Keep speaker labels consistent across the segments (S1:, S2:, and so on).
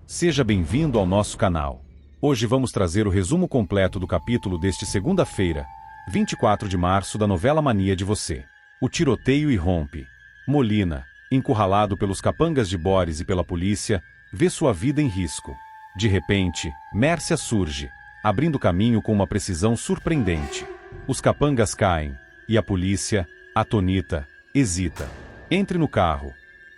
S1: Seja bem-vindo ao nosso canal. Hoje vamos trazer o resumo completo do capítulo deste segunda-feira, 24 de março da novela Mania de Você. O tiroteio irrompe. Molina, encurralado pelos capangas de Boris e pela polícia, vê sua vida em risco. De repente, Mércia surge, abrindo caminho com uma precisão surpreendente. Os capangas caem, e a polícia, atonita, hesita. Entre no carro,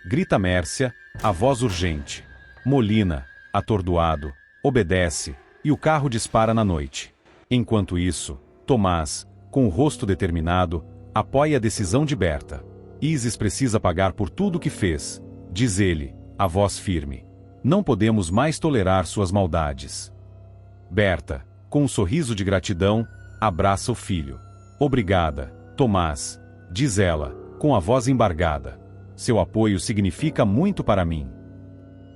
S1: grita Mércia, a voz urgente. Molina, atordoado, obedece, e o carro dispara na noite. Enquanto isso, Tomás, com o rosto determinado, apoia a decisão de Berta. Isis precisa pagar por tudo o que fez, diz ele, a voz firme. Não podemos mais tolerar suas maldades. Berta, com um sorriso de gratidão, abraça o filho. Obrigada, Tomás, diz ela, com a voz embargada. Seu apoio significa muito para mim.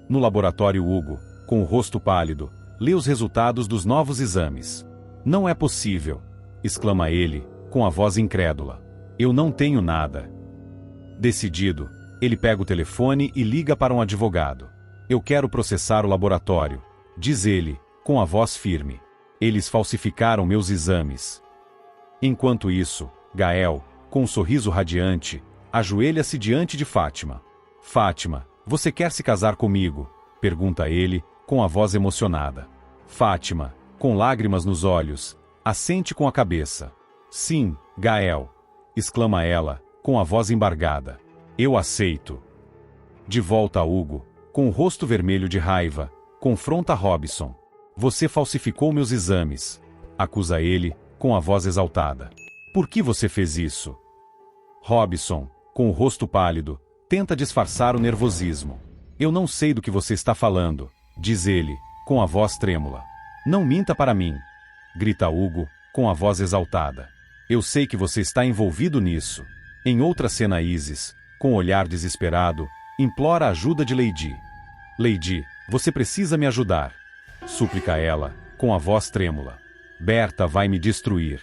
S1: No laboratório, Hugo, com o rosto pálido, lê os resultados dos novos exames. Não é possível, exclama ele, com a voz incrédula. Eu não tenho nada. Decidido, ele pega o telefone e liga para um advogado. Eu quero processar o laboratório, diz ele, com a voz firme. Eles falsificaram meus exames. Enquanto isso, Gael, com um sorriso radiante, ajoelha-se diante de Fátima. Fátima, você quer se casar comigo? Pergunta ele, com a voz emocionada. Fátima, com lágrimas nos olhos, assente com a cabeça. Sim, Gael, exclama ela, com a voz embargada. Eu aceito. De volta a Hugo, com o rosto vermelho de raiva, confronta Robson. Você falsificou meus exames, acusa ele, com a voz exaltada. Por que você fez isso? Robson, com o rosto pálido, tenta disfarçar o nervosismo. Eu não sei do que você está falando, diz ele, com a voz trêmula. Não minta para mim, grita Hugo, com a voz exaltada. Eu sei que você está envolvido nisso. Em outra cena, Isis, com um olhar desesperado, implora a ajuda de Lady. Lady, você precisa me ajudar, súplica ela, com a voz trêmula. Berta vai me destruir.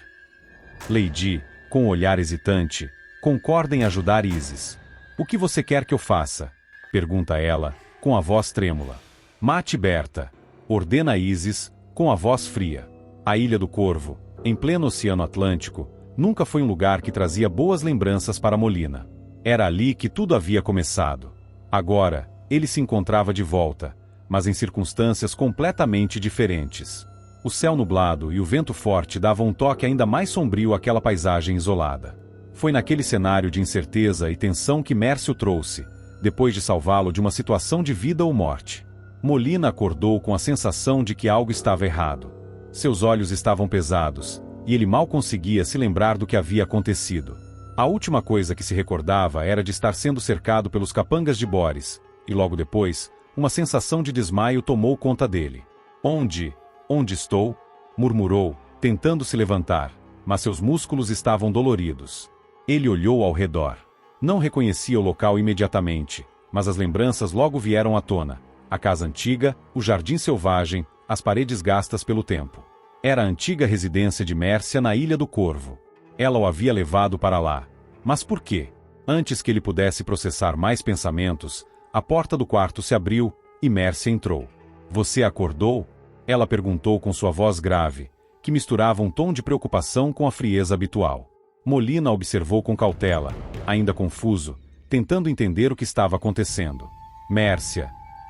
S1: Lady, com um olhar hesitante, concorda em ajudar Isis. O que você quer que eu faça? Pergunta ela, com a voz trêmula. Mate Berta, ordena Isis, com a voz fria. A Ilha do Corvo, em pleno Oceano Atlântico, nunca foi um lugar que trazia boas lembranças para Molina. Era ali que tudo havia começado. Agora, ele se encontrava de volta, mas em circunstâncias completamente diferentes. O céu nublado e o vento forte davam um toque ainda mais sombrio àquela paisagem isolada. Foi naquele cenário de incerteza e tensão que Mércia o trouxe, depois de salvá-lo de uma situação de vida ou morte. Molina acordou com a sensação de que algo estava errado. Seus olhos estavam pesados, e ele mal conseguia se lembrar do que havia acontecido. A última coisa que se recordava era de estar sendo cercado pelos capangas de Boris, e logo depois, uma sensação de desmaio tomou conta dele. Onde estou? Murmurou, tentando se levantar, mas seus músculos estavam doloridos. Ele olhou ao redor. Não reconhecia o local imediatamente, mas as lembranças logo vieram à tona. A casa antiga, o jardim selvagem, as paredes gastas pelo tempo. Era a antiga residência de Mércia na Ilha do Corvo. Ela o havia levado para lá. Mas por quê? Antes que ele pudesse processar mais pensamentos, a porta do quarto se abriu, e Mércia entrou. Você acordou? Ela perguntou com sua voz grave, que misturava um tom de preocupação com a frieza habitual. Molina observou com cautela, ainda confuso, tentando entender o que estava acontecendo. Mércia,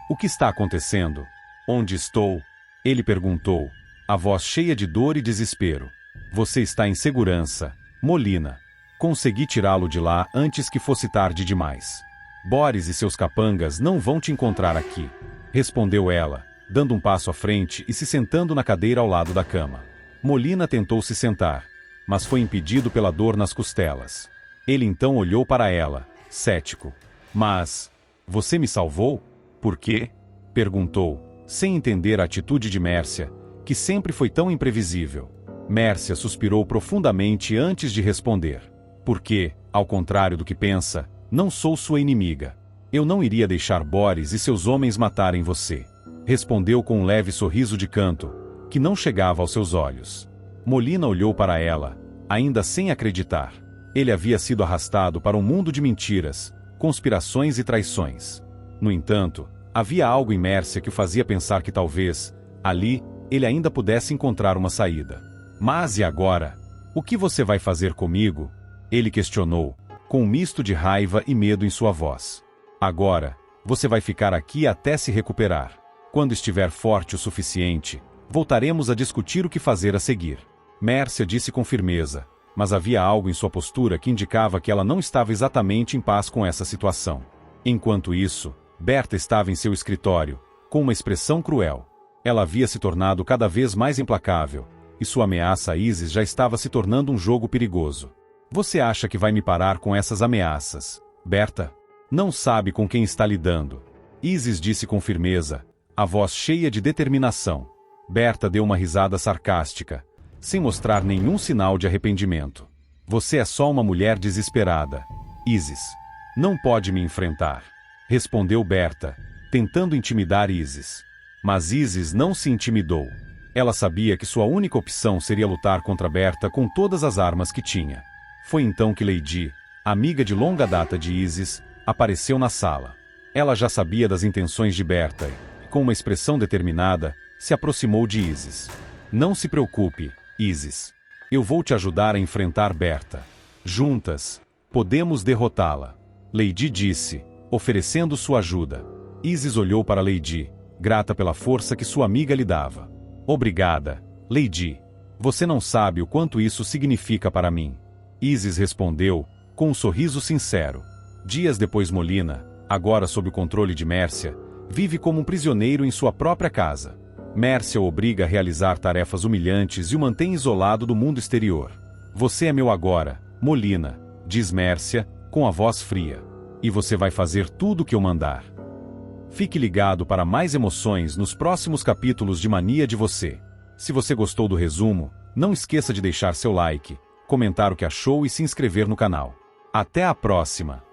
S1: o que está acontecendo? Onde estou? Ele perguntou, a voz cheia de dor e desespero. Você está em segurança, Molina. Consegui tirá-lo de lá antes que fosse tarde demais. Boris e seus capangas não vão te encontrar aqui, respondeu ela, dando um passo à frente e se sentando na cadeira ao lado da cama. Molina tentou se sentar, mas foi impedido pela dor nas costelas. Ele então olhou para ela, cético. Mas, você me salvou? Por quê? Perguntou, sem entender a atitude de Mércia, que sempre foi tão imprevisível. Mércia suspirou profundamente antes de responder. Porque, ao contrário do que pensa, não sou sua inimiga. Eu não iria deixar Boris e seus homens matarem você. Respondeu com um leve sorriso de canto, que não chegava aos seus olhos. Molina olhou para ela, ainda sem acreditar. Ele havia sido arrastado para um mundo de mentiras, conspirações e traições. No entanto, Havia algo em Mércia que o fazia pensar que talvez, ali, ele ainda pudesse encontrar uma saída. Mas e agora? O que você vai fazer comigo? Ele questionou, com um misto de raiva e medo em sua voz. Agora, você vai ficar aqui até se recuperar. Quando estiver forte o suficiente, voltaremos a discutir o que fazer a seguir. Mércia disse com firmeza, mas havia algo em sua postura que indicava que ela não estava exatamente em paz com essa situação. Enquanto isso, Berta estava em seu escritório, com uma expressão cruel. Ela havia se tornado cada vez mais implacável, e sua ameaça a Isis já estava se tornando um jogo perigoso. Você acha que vai me parar com essas ameaças, Berta? Não sabe com quem está lidando. Isis disse com firmeza, a voz cheia de determinação. Berta deu uma risada sarcástica, sem mostrar nenhum sinal de arrependimento. Você é só uma mulher desesperada, Isis. Não pode me enfrentar, respondeu Berta, tentando intimidar Isis. Mas Isis não se intimidou. Ela sabia que sua única opção seria lutar contra Berta com todas as armas que tinha. Foi então que Lady, amiga de longa data de Isis, apareceu na sala. Ela já sabia das intenções de Berta e, com uma expressão determinada, se aproximou de Isis. Não se preocupe, Isis. Eu vou te ajudar a enfrentar Berta. Juntas, podemos derrotá-la. Lady disse, oferecendo sua ajuda. Isis olhou para Lady, grata pela força que sua amiga lhe dava. Obrigada, Lady. Você não sabe o quanto isso significa para mim. Isis respondeu, com um sorriso sincero. Dias depois Molina, agora sob o controle de Mércia, vive como um prisioneiro em sua própria casa. Mércia o obriga a realizar tarefas humilhantes e o mantém isolado do mundo exterior. Você é meu agora, Molina, diz Mércia, com a voz fria. E você vai fazer tudo o que eu mandar. Fique ligado para mais emoções nos próximos capítulos de Mania de Você. Se você gostou do resumo, não esqueça de deixar seu like, comentar o que achou e se inscrever no canal. Até a próxima!